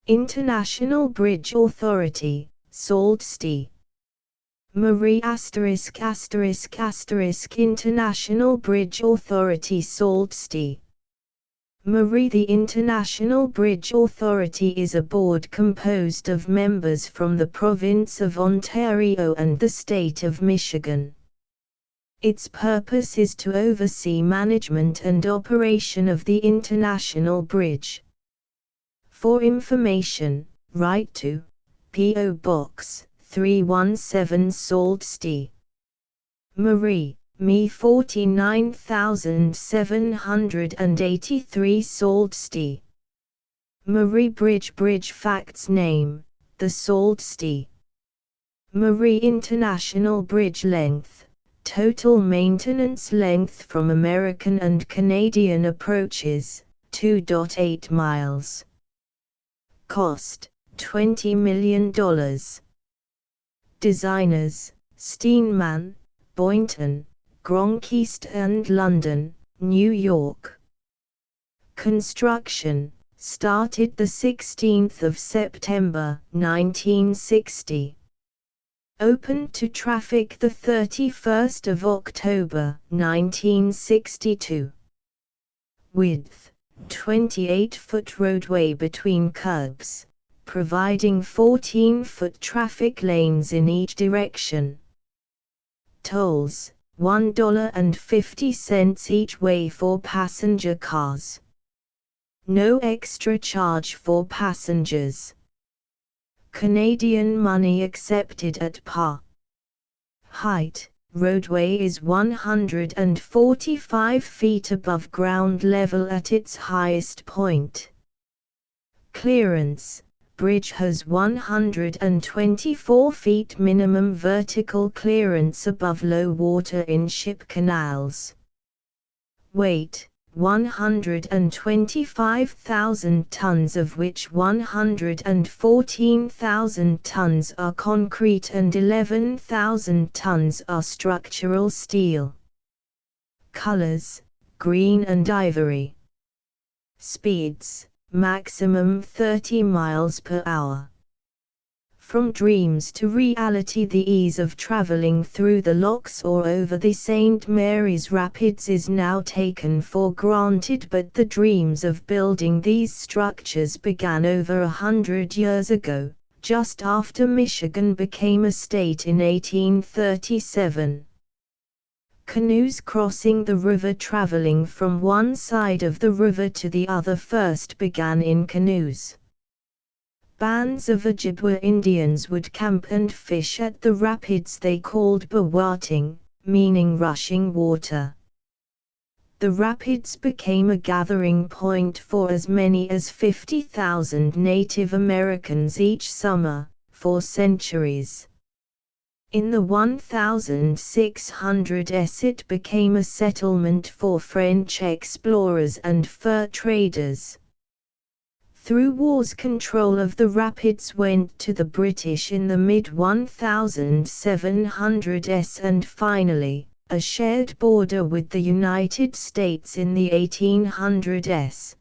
International Bridge Authority, Sault Ste. Marie *** International Bridge Authority Sault Ste. Marie. The International Bridge Authority is a board composed of members from the province of Ontario and the state of Michigan. Its purpose is to oversee management and operation of the International Bridge. For information, write to P.O. Box 317 Sault Ste. Marie, Me 49783 Sault Ste. Marie Bridge Facts Name, the Sault Ste. Marie International Bridge Length, total maintenance length from American and Canadian approaches, 2.8 miles. Cost, $20 million. Designers, Steenman, Boynton, Gronkeist and London, New York. Construction, started the 16th of September, 1960. Opened to traffic the 31st of October, 1962. Width, 28-foot roadway between curbs, providing 14-foot traffic lanes in each direction. Tolls, $1.50 each way for passenger cars. No extra charge for passengers. Canadian money accepted at par. Height, roadway is 145 feet above ground level at its highest point. Clearance, bridge has 124 feet minimum vertical clearance above low water in ship canals. Weight, 125,000 tons, of which 114,000 tons are concrete and 11,000 tons are structural steel. Colors, green and ivory. Speeds, maximum 30 miles per hour. From dreams to reality, the ease of traveling through the locks or over the St. Mary's Rapids is now taken for granted, but the dreams of building these structures began over 100 years ago, just after Michigan became a state in 1837. Canoes crossing the river, traveling from one side of the river to the other, first began in canoes. Bands of Ojibwa Indians would camp and fish at the rapids they called bawating, meaning rushing water. The rapids became a gathering point for as many as 50,000 Native Americans each summer, for centuries. In the 1600s it became a settlement for French explorers and fur traders. Through wars, control of the rapids went to the British in the mid-1700s and finally, a shared border with the United States in the 1800s.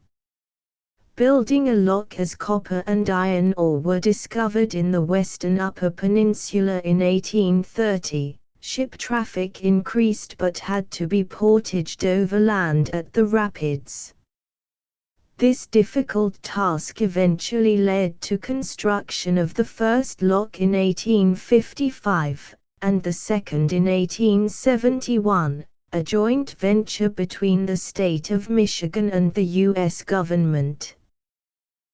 Building a lock as copper and iron ore were discovered in the western Upper Peninsula in 1830, ship traffic increased but had to be portaged overland at the rapids. This difficult task eventually led to construction of the first lock in 1855, and the second in 1871, a joint venture between the state of Michigan and the U.S. government.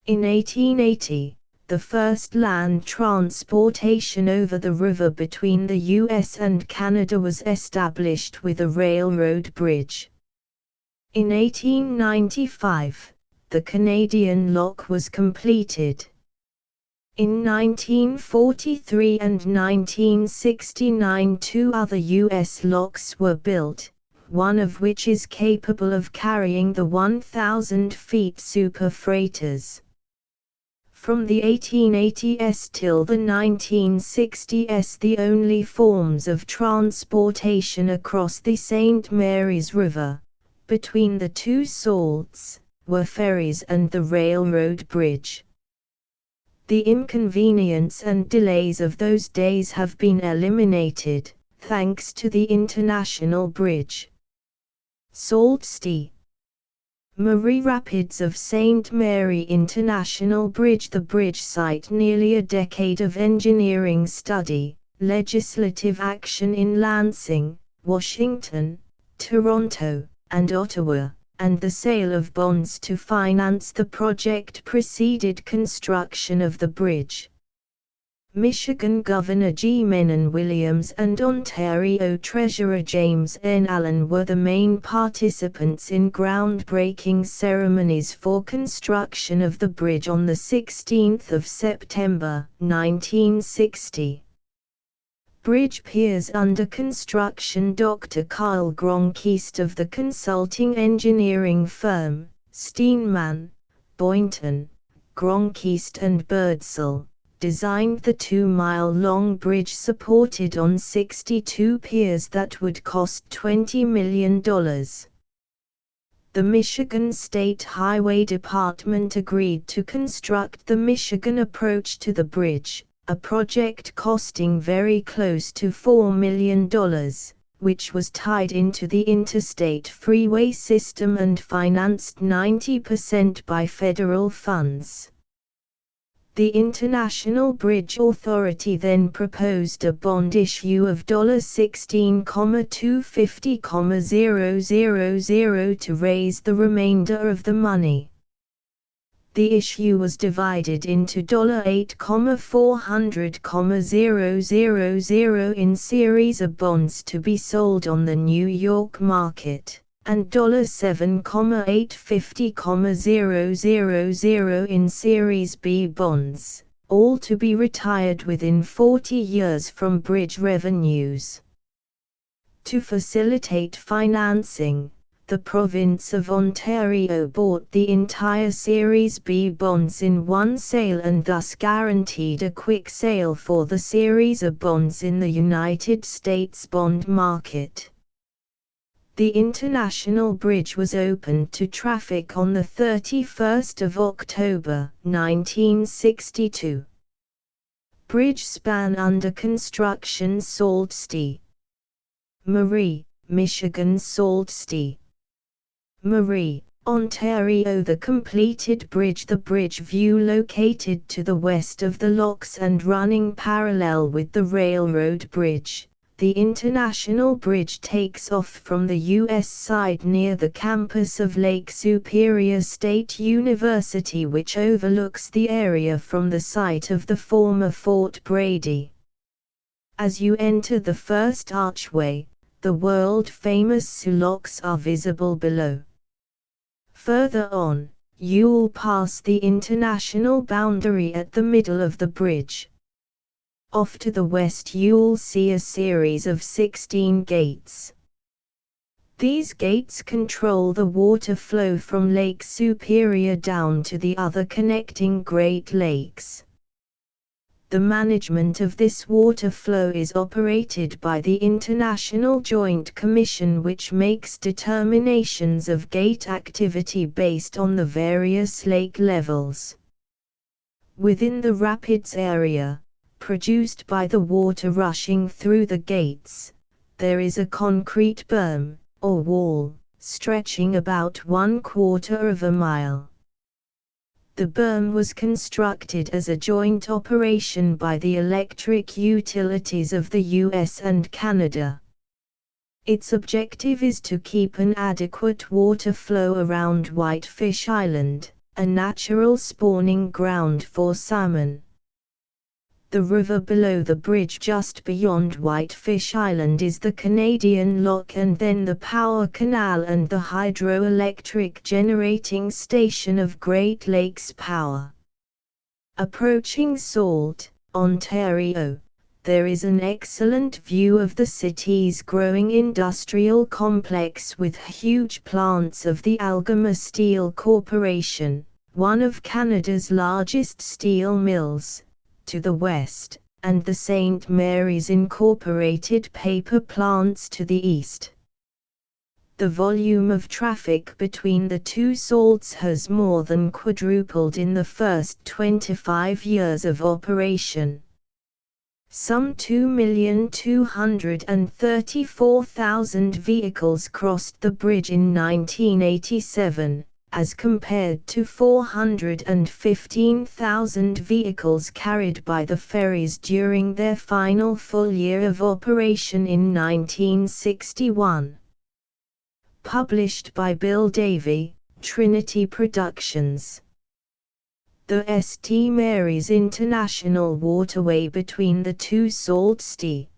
In 1880, the first land transportation over the river between the U.S. and Canada was established with a railroad bridge. In 1895, the Canadian lock was completed. In 1943 and 1969 two other U.S. locks were built, one of which is capable of carrying the 1,000 feet super freighters. From the 1880s till the 1960s, the only forms of transportation across the St. Mary's River, between the two salts, were ferries and the railroad bridge. The inconvenience and delays of those days have been eliminated, thanks to the International Bridge. Sault Ste. Marie Rapids of St. Mary International Bridge. The bridge site nearly a decade of engineering study, legislative action in Lansing, Washington, Toronto, and Ottawa, and the sale of bonds to finance the project preceded construction of the bridge. Michigan Governor G. Menon Williams and Ontario Treasurer James N. Allen were the main participants in groundbreaking ceremonies for construction of the bridge on 16 September 1960. Bridge piers under construction. Dr. Carl Gronkeist of the consulting engineering firm, Steinman, Boynton, Gronkeist and Birdsall, designed the 2-mile-long bridge supported on 62 piers that would cost $20 million. The Michigan State Highway Department agreed to construct the Michigan approach to the bridge, a project costing very close to $4 million, which was tied into the interstate freeway system and financed 90% by federal funds. The International Bridge Authority then proposed a bond issue of $16,250,000 to raise the remainder of the money. The issue was divided into $8,400,000 in series of bonds to be sold on the New York market, and $7,850,000 in Series B bonds, all to be retired within 40 years from bridge revenues. To facilitate financing, the province of Ontario bought the entire Series B bonds in one sale and thus guaranteed a quick sale for the series of bonds in the United States bond market. The International Bridge was opened to traffic on 31 October 1962. Bridge span under construction. Sault Ste. Marie, Michigan. Sault Ste. Marie, Ontario. The completed bridge. The bridge view located to the west of the locks and running parallel with the railroad bridge. The International Bridge takes off from the U.S. side near the campus of Lake Superior State University, which overlooks the area from the site of the former Fort Brady. As you enter the first archway, the world-famous Sioux locks are visible below. Further on, you'll pass the international boundary at the middle of the bridge. Off to the west you'll see a series of 16 gates. These gates control the water flow from Lake Superior down to the other connecting Great Lakes. The management of this water flow is operated by the International Joint Commission, which makes determinations of gate activity based on the various lake levels. Within the rapids area, produced by the water rushing through the gates, there is a concrete berm, or wall, stretching about 1/4 of a mile. The berm was constructed as a joint operation by the electric utilities of the US and Canada. Its objective is to keep an adequate water flow around Whitefish Island, a natural spawning ground for salmon. The river below the bridge just beyond Whitefish Island is the Canadian Lock, and then the Power Canal and the hydroelectric generating station of Great Lakes Power. Approaching Sault, Ontario, there is an excellent view of the city's growing industrial complex with huge plants of the Algoma Steel Corporation, one of Canada's largest steel mills, to the west, and the St. Mary's Incorporated paper plants to the east. The volume of traffic between the two salts has more than quadrupled in the first 25 years of operation. Some 2,234,000 vehicles crossed the bridge in 1987, as compared to 415,000 vehicles carried by the ferries during their final full year of operation in 1961. Published by Bill Davey, Trinity Productions. The St. Mary's International Waterway between the two Sault Ste.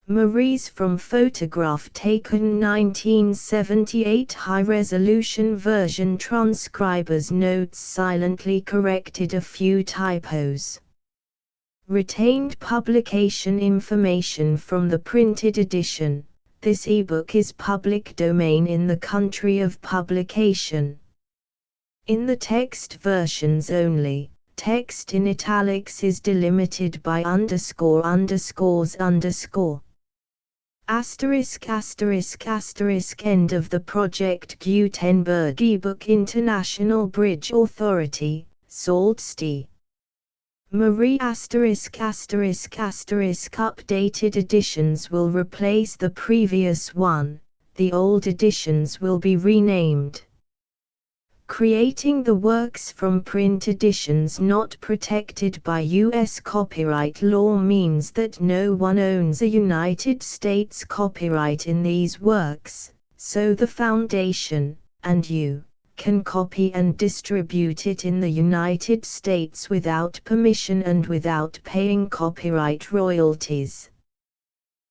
Mary's from photograph taken 1978 high-resolution version. Transcriber's notes silently corrected a few typos. Retained publication information from the printed edition. This ebook is public domain in the country of publication. In the text versions only, text in italics is delimited by underscore underscores underscore. Asterisk asterisk asterisk. End of the Project Gutenberg ebook. International Bridge Authority, Sault Ste. Marie asterisk asterisk asterisk. Updated editions will replace the previous one, the old editions will be renamed. Creating the works from print editions not protected by U.S. copyright law means that no one owns a United States copyright in these works, so the Foundation, and you, can copy and distribute it in the United States without permission and without paying copyright royalties.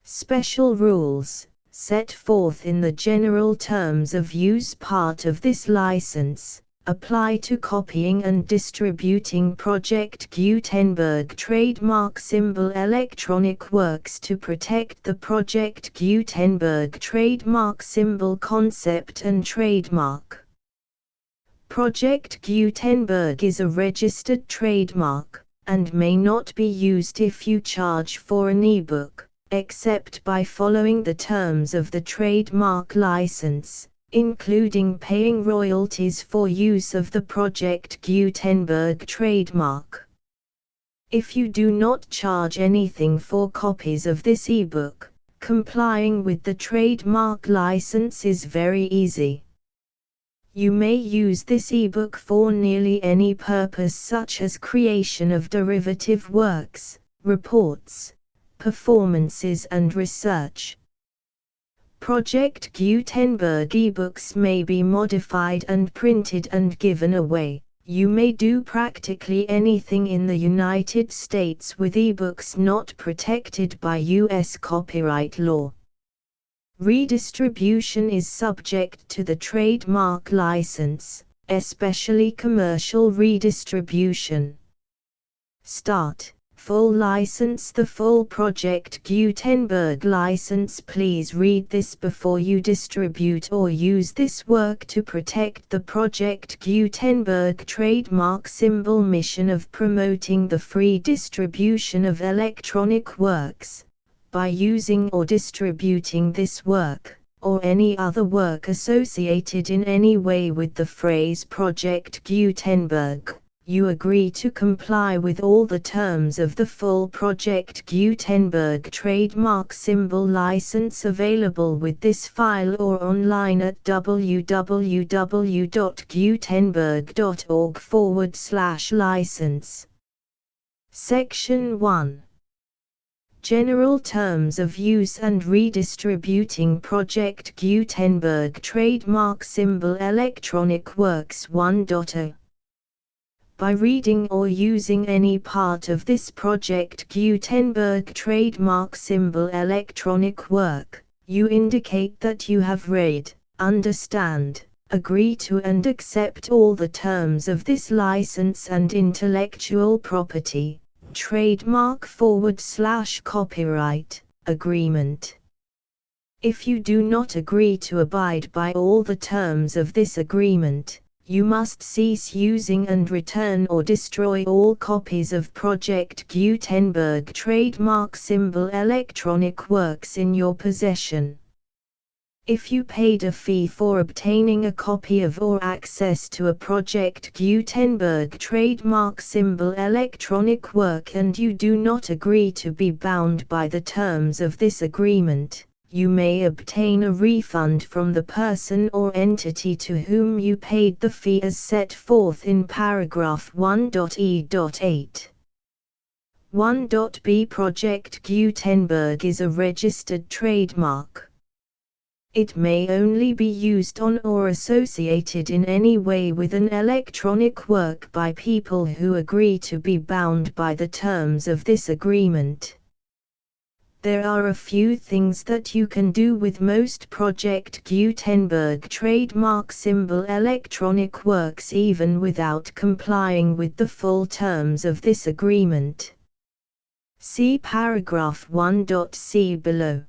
Special rules, set forth in the general terms of use part of this license, apply to copying and distributing Project Gutenberg trademark symbol electronic works to protect the Project Gutenberg trademark symbol concept and trademark. Project Gutenberg is a registered trademark, and may not be used if you charge for an ebook, except by following the terms of the trademark license, including paying royalties for use of the Project Gutenberg trademark. If you do not charge anything for copies of this ebook, complying with the trademark license is very easy. You may use this ebook for nearly any purpose, such as creation of derivative works, reports, performances and research. Project Gutenberg ebooks may be modified and printed and given away. You may do practically anything in the United States with ebooks not protected by U.S. copyright law. Redistribution is subject to the trademark license, especially commercial redistribution. Start. Full license. The full Project Gutenberg license. Please read this before you distribute or use this work to protect the Project Gutenberg trademark symbol mission of promoting the free distribution of electronic works. By using or distributing this work, or any other work associated in any way with the phrase Project Gutenberg, you agree to comply with all the terms of the full Project Gutenberg trademark symbol license available with this file or online at www.gutenberg.org/license. Section 1. General Terms of Use and Redistributing Project Gutenberg Trademark Symbol Electronic Works 1.0. By reading or using any part of this Project Gutenberg trademark symbol electronic work, you indicate that you have read, understand, agree to and accept all the terms of this license and intellectual property, trademark/copyright, agreement. If you do not agree to abide by all the terms of this agreement, you must cease using and return or destroy all copies of Project Gutenberg trademark symbol electronic works in your possession. If you paid a fee for obtaining a copy of or access to a Project Gutenberg trademark symbol electronic work and you do not agree to be bound by the terms of this agreement, you may obtain a refund from the person or entity to whom you paid the fee as set forth in paragraph 1.e.8. 1.b Project Gutenberg is a registered trademark. It may only be used on or associated in any way with an electronic work by people who agree to be bound by the terms of this agreement. There are a few things that you can do with most Project Gutenberg trademark symbol electronic works even without complying with the full terms of this agreement. See paragraph 1.c below.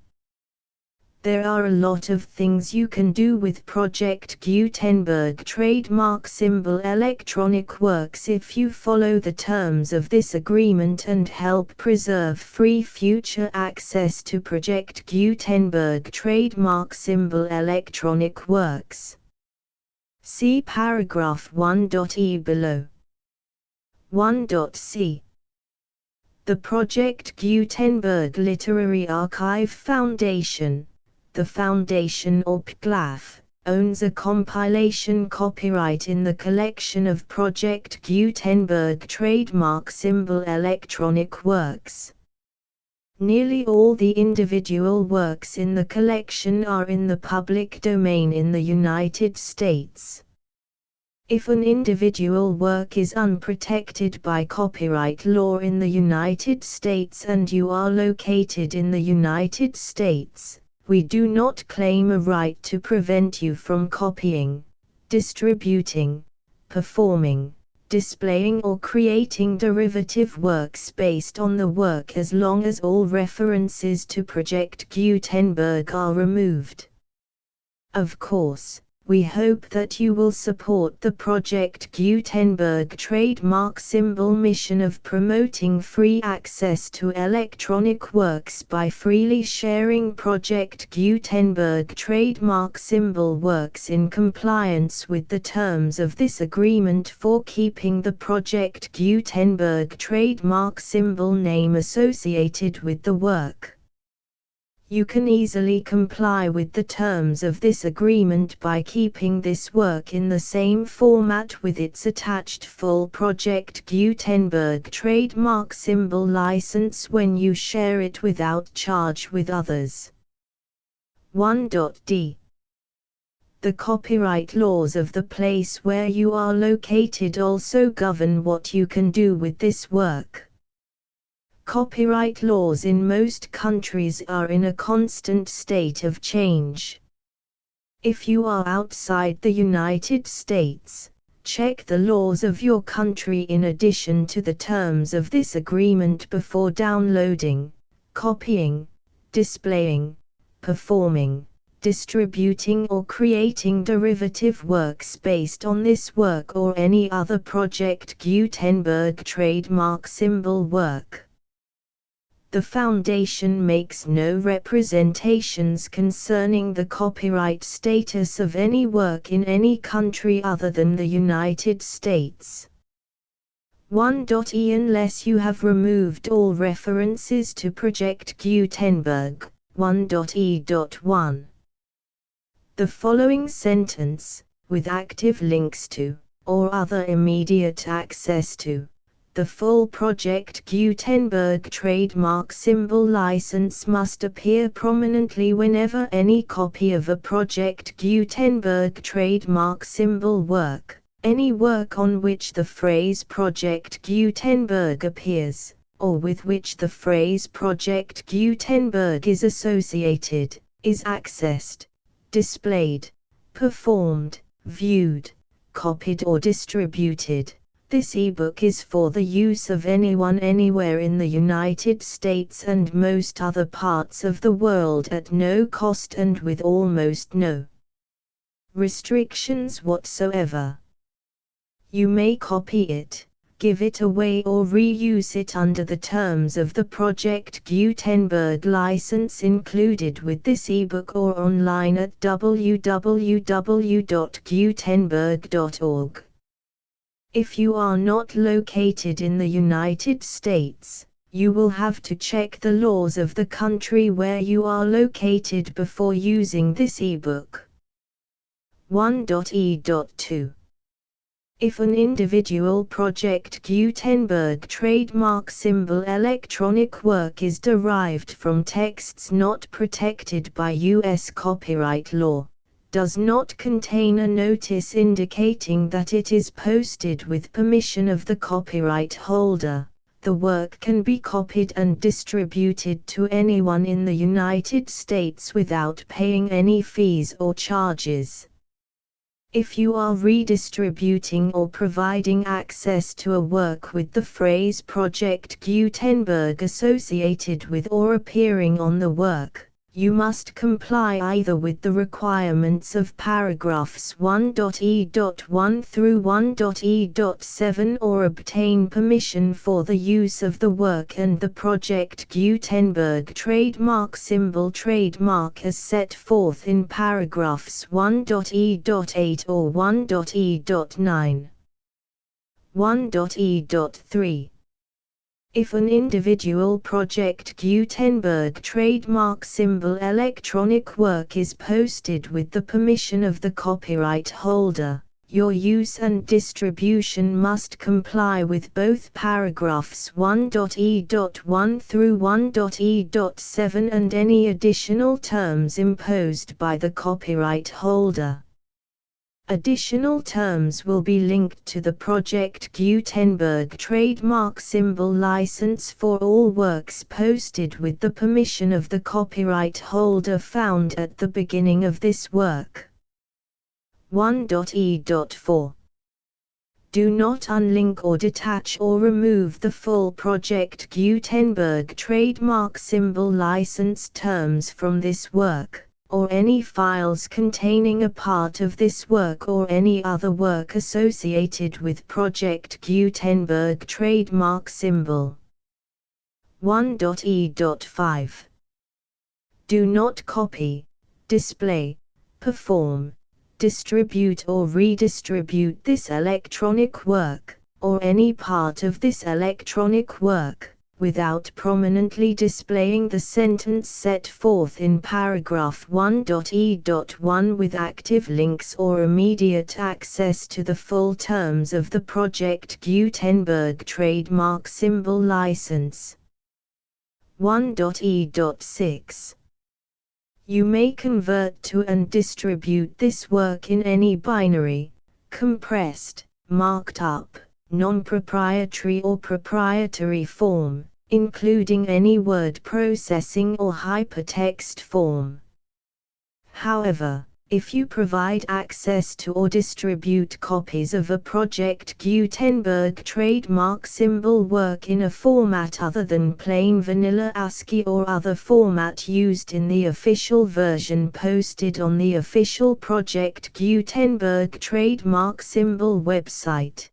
There are a lot of things you can do with Project Gutenberg trademark symbol electronic works if you follow the terms of this agreement and help preserve free future access to Project Gutenberg trademark symbol electronic works. See paragraph 1.e below. 1.c The Project Gutenberg Literary Archive Foundation, the Foundation or PGLAF, owns a compilation copyright in the collection of Project Gutenberg trademark symbol electronic works. Nearly all the individual works in the collection are in the public domain in the United States. If an individual work is unprotected by copyright law in the United States and you are located in the United States, we do not claim a right to prevent you from copying, distributing, performing, displaying or creating derivative works based on the work as long as all references to Project Gutenberg are removed. Of course, we hope that you will support the Project Gutenberg trademark symbol mission of promoting free access to electronic works by freely sharing Project Gutenberg trademark symbol works in compliance with the terms of this agreement for keeping the Project Gutenberg trademark symbol name associated with the work. You can easily comply with the terms of this agreement by keeping this work in the same format with its attached full Project Gutenberg trademark symbol license when you share it without charge with others. 1.d The copyright laws of the place where you are located also govern what you can do with this work. Copyright laws in most countries are in a constant state of change. If you are outside the United States, check the laws of your country in addition to the terms of this agreement before downloading, copying, displaying, performing, distributing or creating derivative works based on this work or any other Project Gutenberg trademark symbol work. The Foundation makes no representations concerning the copyright status of any work in any country other than the United States. 1.e Unless you have removed all references to Project Gutenberg. 1.e.1 The following sentence, with active links to, or other immediate access to, the full Project Gutenberg trademark symbol license must appear prominently whenever any copy of a Project Gutenberg trademark symbol work, any work on which the phrase Project Gutenberg appears, or with which the phrase Project Gutenberg is associated, is accessed, displayed, performed, viewed, copied or distributed. This ebook is for the use of anyone anywhere in the United States and most other parts of the world at no cost and with almost no restrictions whatsoever. You may copy it, give it away or reuse it under the terms of the Project Gutenberg license included with this ebook or online at www.gutenberg.org. If you are not located in the United States, you will have to check the laws of the country where you are located before using this ebook. 1.e.2 If an individual Project Gutenberg trademark symbol electronic work is derived from texts not protected by U.S. copyright law, does not contain a notice indicating that it is posted with permission of the copyright holder, the work can be copied and distributed to anyone in the United States without paying any fees or charges. If you are redistributing or providing access to a work with the phrase Project Gutenberg associated with or appearing on the work, you must comply either with the requirements of paragraphs 1.e.1 through 1.e.7 or obtain permission for the use of the work and the Project Gutenberg trademark symbol trademark as set forth in paragraphs 1.e.8 or 1.e.9. 1.e.3 If an individual Project Gutenberg trademark symbol electronic work is posted with the permission of the copyright holder, your use and distribution must comply with both paragraphs 1.e.1 through 1.e.7 and any additional terms imposed by the copyright holder. Additional terms will be linked to the Project Gutenberg trademark symbol license for all works posted with the permission of the copyright holder found at the beginning of this work. 1.e.4 Do not unlink or detach or remove the full Project Gutenberg trademark symbol license terms from this work, or any files containing a part of this work or any other work associated with Project Gutenberg trademark symbol. 1.e.5 Do not copy, display, perform, distribute or redistribute this electronic work, or any part of this electronic work, without prominently displaying the sentence set forth in paragraph 1.e.1 with active links or immediate access to the full terms of the Project Gutenberg trademark symbol license. 1.e.6 You may convert to and distribute this work in any binary, compressed, marked up, non-proprietary or proprietary form, including any word processing or hypertext form. However, if you provide access to or distribute copies of a Project Gutenberg trademark symbol work in a format other than plain vanilla ASCII or other format used in the official version posted on the official Project Gutenberg trademark symbol website,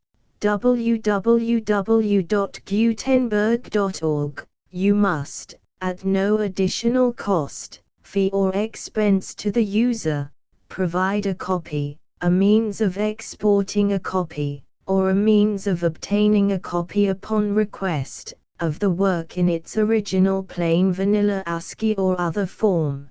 www.gutenberg.org, you must, at no additional cost, fee or expense to the user, provide a copy, a means of exporting a copy, or a means of obtaining a copy upon request, of the work in its original plain vanilla ASCII or other form.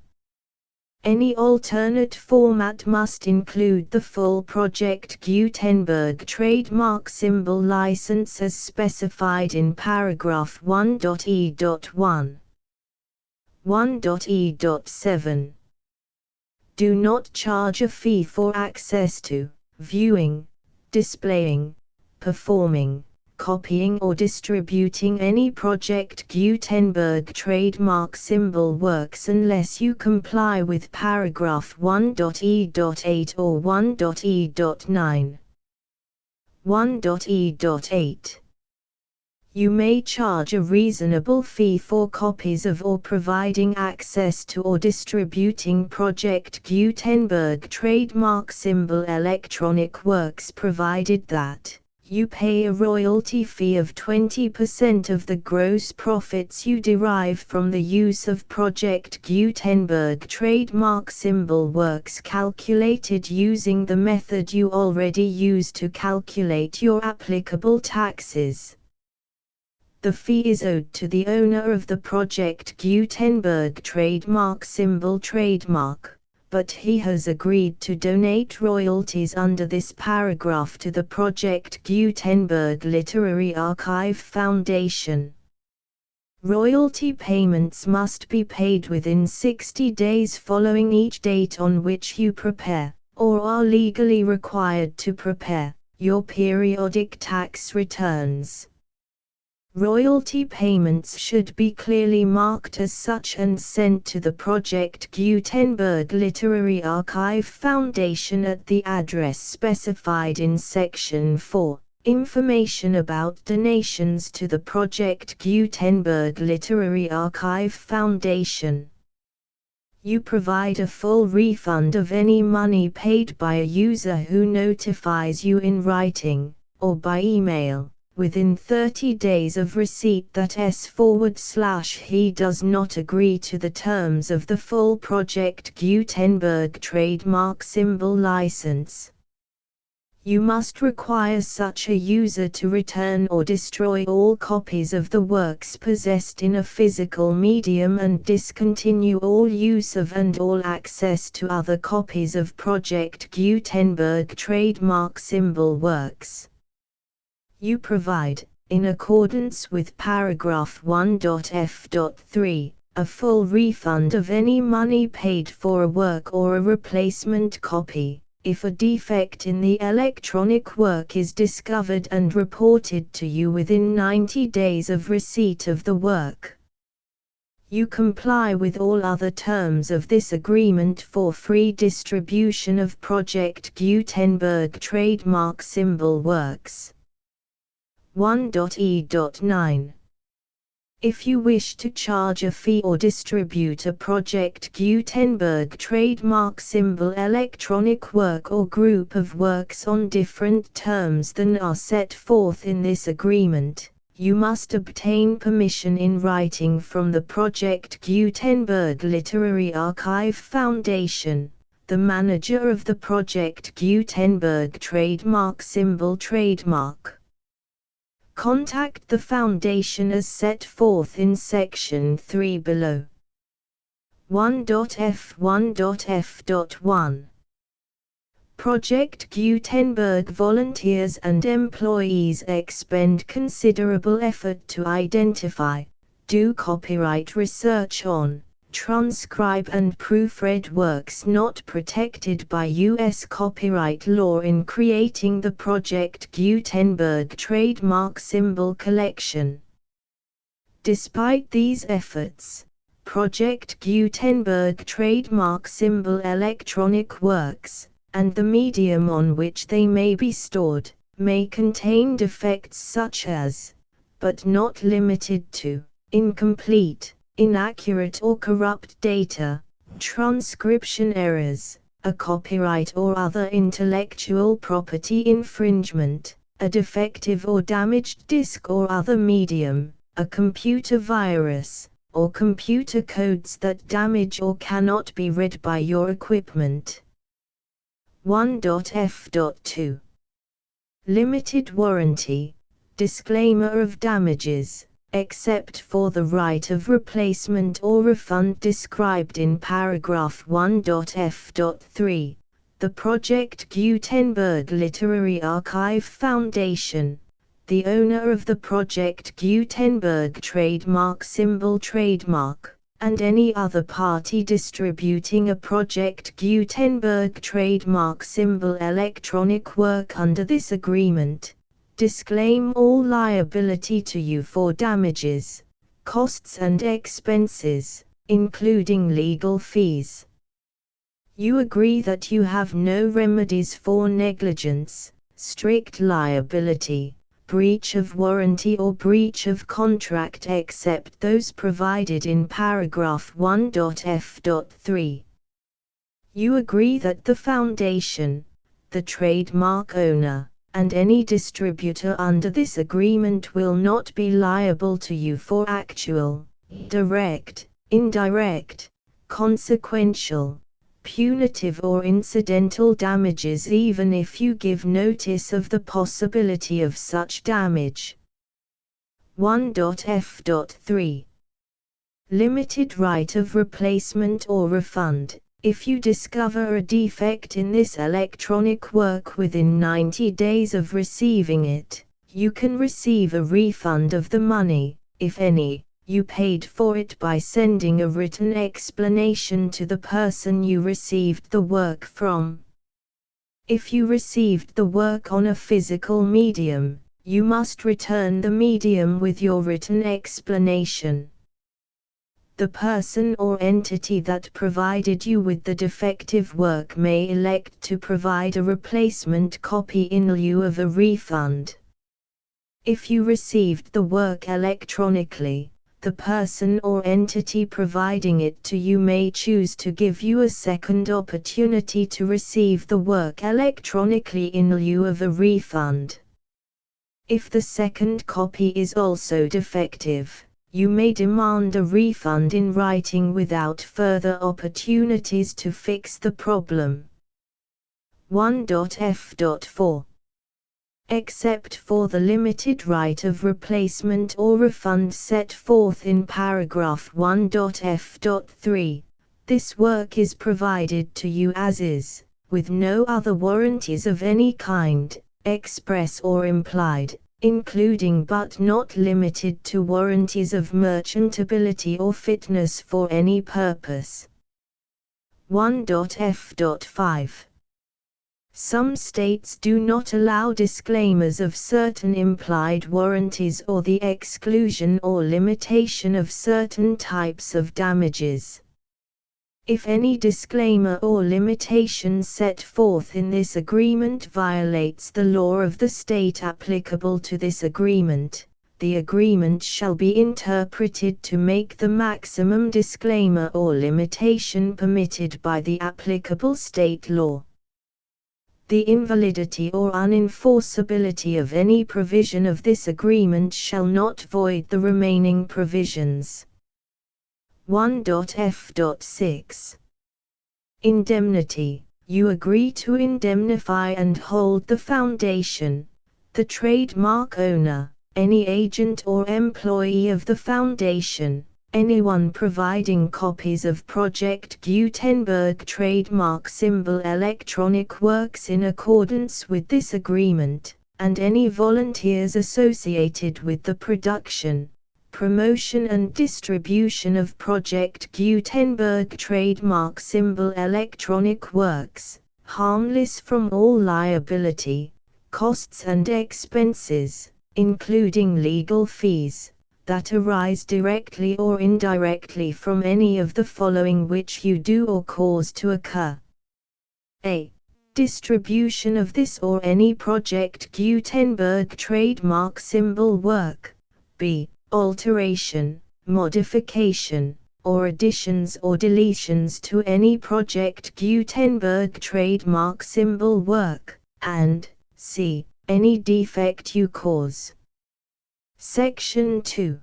Any alternate format must include the full Project Gutenberg trademark symbol license as specified in paragraph 1.e.1. 1.e.7 Do not charge a fee for access to, viewing, displaying, performing, copying or distributing any Project Gutenberg trademark symbol works unless you comply with paragraph 1.e.8 or 1.e.9. 1.e.8 You may charge a reasonable fee for copies of or providing access to or distributing Project Gutenberg trademark symbol electronic works provided that You pay a royalty fee of 20% of the gross profits you derive from the use of Project Gutenberg trademark symbol works calculated using the method you already use to calculate your applicable taxes. The fee is owed to the owner of the Project Gutenberg trademark symbol trademark, but he has agreed to donate royalties under this paragraph to the Project Gutenberg Literary Archive Foundation. Royalty payments must be paid within 60 days following each date on which you prepare, or are legally required to prepare, your periodic tax returns. Royalty payments should be clearly marked as such and sent to the Project Gutenberg Literary Archive Foundation at the address specified in Section 4. Information about donations to the Project Gutenberg Literary Archive Foundation. You provide a full refund of any money paid by a user who notifies you in writing, or by email, within 30 days of receipt that he does not agree to the terms of the full Project Gutenberg trademark symbol license. You must require such a user to return or destroy all copies of the works possessed in a physical medium and discontinue all use of and all access to other copies of Project Gutenberg trademark symbol works. You provide, in accordance with paragraph 1.f.3, a full refund of any money paid for a work or a replacement copy, if a defect in the electronic work is discovered and reported to you within 90 days of receipt of the work. You comply with all other terms of this agreement for free distribution of Project Gutenberg trademark symbol works. 1.e.9. If you wish to charge a fee or distribute a Project Gutenberg trademark symbol electronic work or group of works on different terms than are set forth in this agreement, you must obtain permission in writing from the Project Gutenberg Literary Archive Foundation, the manager of the Project Gutenberg trademark symbol trademark. Contact the Foundation as set forth in Section 3 below. 1.f1.f.1 Project Gutenberg volunteers and employees expend considerable effort to identify, do copyright research on, transcribe and proofread works not protected by U.S. copyright law in creating the Project Gutenberg trademark symbol collection. Despite these efforts, Project Gutenberg trademark symbol electronic works, and the medium on which they may be stored, may contain defects such as, but not limited to, incomplete, inaccurate or corrupt data, transcription errors, a copyright or other intellectual property infringement, a defective or damaged disk or other medium, a computer virus, or computer codes that damage or cannot be read by your equipment. 1.f.2 Limited warranty, disclaimer of damages, except for the right of replacement or refund described in paragraph 1.f.3, the Project Gutenberg Literary Archive Foundation, the owner of the Project Gutenberg trademark symbol trademark, and any other party distributing a Project Gutenberg trademark symbol electronic work under this agreement, disclaim all liability to you for damages, costs and expenses, including legal fees. You agree that you have no remedies for negligence, strict liability, breach of warranty or breach of contract except those provided in paragraph 1.f.3. You agree that the Foundation, the trademark owner, and any distributor under this agreement will not be liable to you for actual, direct, indirect, consequential, punitive or incidental damages even if you give notice of the possibility of such damage. 1.f.3 Limited right of replacement or refund. If you discover a defect in this electronic work within 90 days of receiving it, you can receive a refund of the money, if any, you paid for it by sending a written explanation to the person you received the work from. If you received the work on a physical medium, you must return the medium with your written explanation. The person or entity that provided you with the defective work may elect to provide a replacement copy in lieu of a refund. If you received the work electronically, the person or entity providing it to you may choose to give you a second opportunity to receive the work electronically in lieu of a refund. If the second copy is also defective, you may demand a refund in writing without further opportunities to fix the problem. 1.f.4 Except for the limited right of replacement or refund set forth in paragraph 1.f.3, this work is provided to you as is, with no other warranties of any kind, express or implied, including but not limited to warranties of merchantability or fitness for any purpose. 1.f.5 Some states do not allow disclaimers of certain implied warranties or the exclusion or limitation of certain types of damages. If any disclaimer or limitation set forth in this agreement violates the law of the state applicable to this agreement, the agreement shall be interpreted to make the maximum disclaimer or limitation permitted by the applicable state law. The invalidity or unenforceability of any provision of this agreement shall not void the remaining provisions. 1.f.6 Indemnity. You agree to indemnify and hold the foundation, the trademark owner, any agent or employee of the foundation, anyone providing copies of Project Gutenberg trademark symbol electronic works in accordance with this agreement, and any volunteers associated with the production, promotion and distribution of Project Gutenberg trademark symbol electronic works, harmless from all liability, costs and expenses, including legal fees, that arise directly or indirectly from any of the following which you do or cause to occur. A. Distribution of this or any Project Gutenberg trademark symbol work. B. Alteration, modification, or additions or deletions to any Project Gutenberg trademark symbol work, and c. Any defect you cause. Section 2.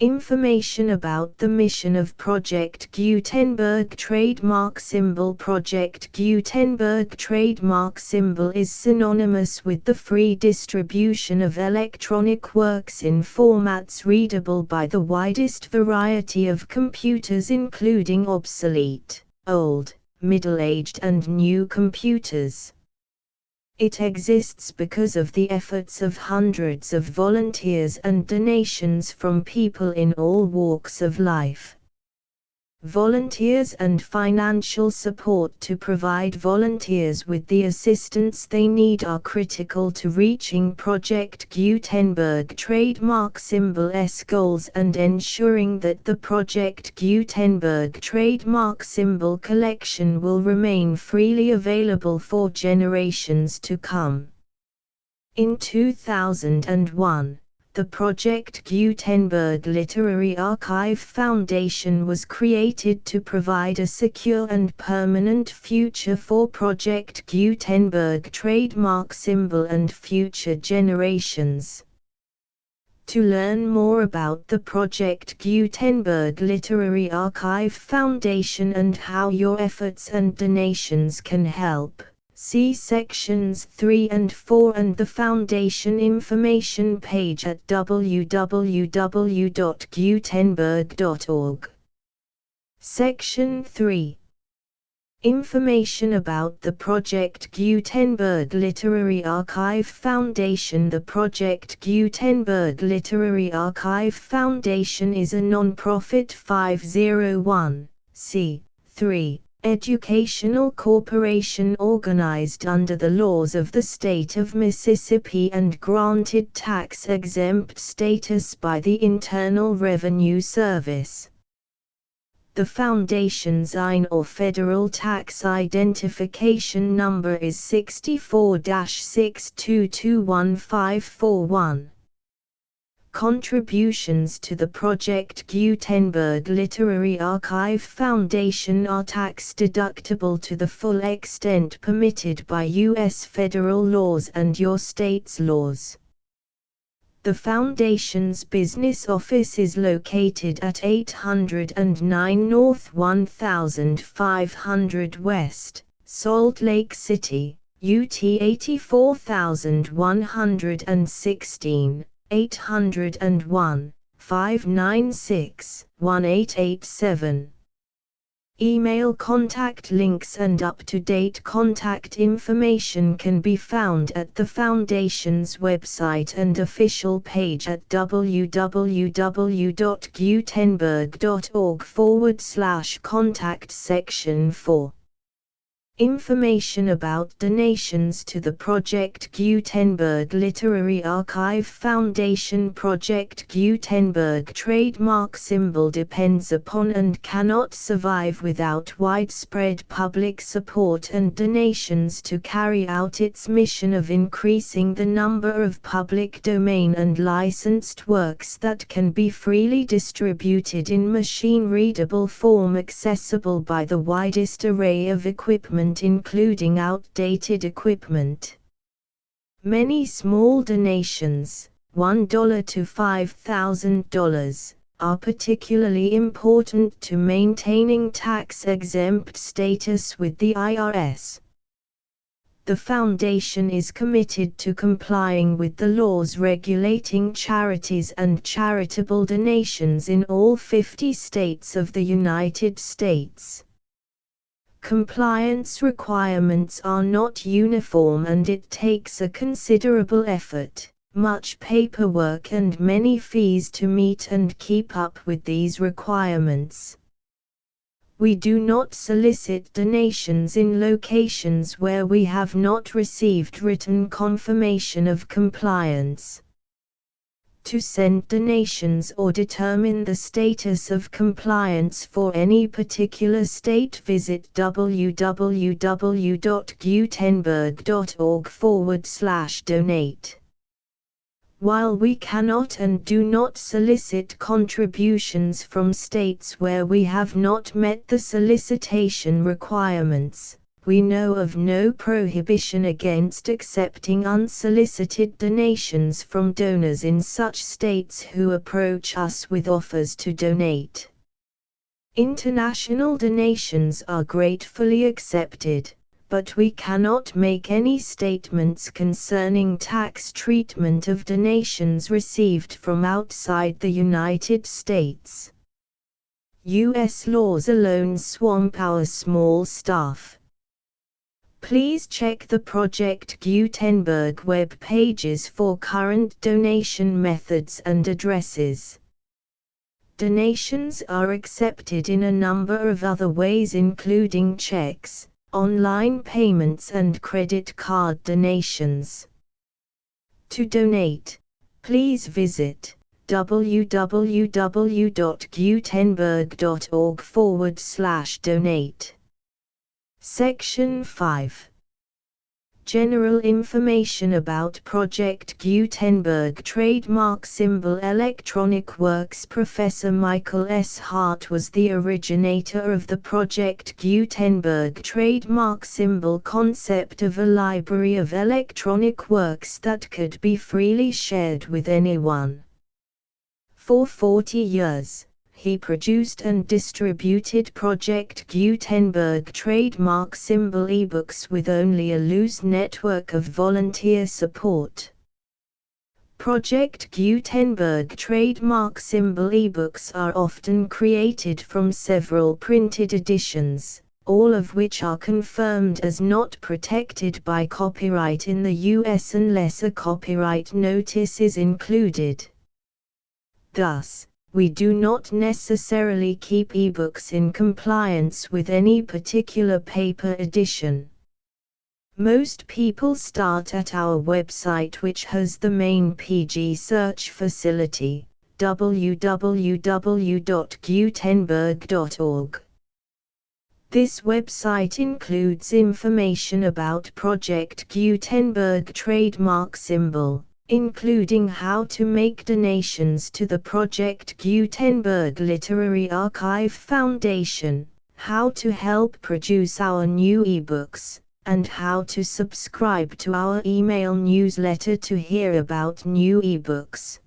Information about the mission of Project Gutenberg trademark symbol. Project Gutenberg trademark symbol is synonymous with the free distribution of electronic works in formats readable by the widest variety of computers, including obsolete, old, middle-aged and new computers. It exists because of the efforts of hundreds of volunteers and donations from people in all walks of life. Volunteers and financial support to provide volunteers with the assistance they need are critical to reaching Project Gutenberg trademark symbol's goals and ensuring that the Project Gutenberg trademark symbol collection will remain freely available for generations to come. In 2001, The Project Gutenberg Literary Archive Foundation was created to provide a secure and permanent future for Project Gutenberg trademark symbol and future generations. To learn more about the Project Gutenberg Literary Archive Foundation and how your efforts and donations can help, see sections 3 and 4 and the Foundation information page at www.gutenberg.org. Section 3. Information about the Project Gutenberg Literary Archive Foundation. The Project Gutenberg Literary Archive Foundation is a non-profit 501(c)(3) educational corporation organized under the laws of the state of Mississippi and granted tax-exempt status by the Internal Revenue Service. The Foundation's IN or Federal Tax Identification Number is 64-6221541. Contributions to the Project Gutenberg Literary Archive Foundation are tax-deductible to the full extent permitted by U.S. federal laws and your state's laws. The Foundation's business office is located at 809 North 1500 West, Salt Lake City, UT 84116, 801-596-1887. Email contact links and up-to-date contact information can be found at the Foundation's website and official page at www.gutenberg.org/contact section 4. Information about donations to the Project Gutenberg Literary Archive Foundation. Project Gutenberg trademark symbol depends upon and cannot survive without widespread public support and donations to carry out its mission of increasing the number of public domain and licensed works that can be freely distributed in machine-readable form accessible by the widest array of equipment including outdated equipment. Many small donations, $1 to $5,000, are particularly important to maintaining tax-exempt status with the IRS. The Foundation is committed to complying with the laws regulating charities and charitable donations in all 50 states of the United States. Compliance requirements are not uniform and it takes a considerable effort, much paperwork and many fees to meet and keep up with these requirements. We do not solicit donations in locations where we have not received written confirmation of compliance. To send donations or determine the status of compliance for any particular state, visit www.gutenberg.org/donate. While we cannot and do not solicit contributions from states where we have not met the solicitation requirements, we know of no prohibition against accepting unsolicited donations from donors in such states who approach us with offers to donate. International donations are gratefully accepted, but we cannot make any statements concerning tax treatment of donations received from outside the United States. U.S. laws alone swamp our small staff. Please check the Project Gutenberg web pages for current donation methods and addresses. Donations are accepted in a number of other ways including checks, online payments and credit card donations. To donate, please visit www.gutenberg.org/donate. Section 5. General information about Project Gutenberg trademark symbol electronic works. Professor Michael S. Hart was the originator of the Project Gutenberg trademark symbol concept of a library of electronic works that could be freely shared with anyone. For 40 years, he produced and distributed Project Gutenberg trademark symbol ebooks with only a loose network of volunteer support. Project Gutenberg trademark symbol ebooks are often created from several printed editions, all of which are confirmed as not protected by copyright in the US unless a copyright notice is included. Thus, we do not necessarily keep ebooks in compliance with any particular paper edition. Most people start at our website, which has the main PG search facility, www.gutenberg.org. This website includes information about Project Gutenberg trademark symbol, including how to make donations to the Project Gutenberg Literary Archive Foundation, how to help produce our new ebooks, and how to subscribe to our email newsletter to hear about new ebooks.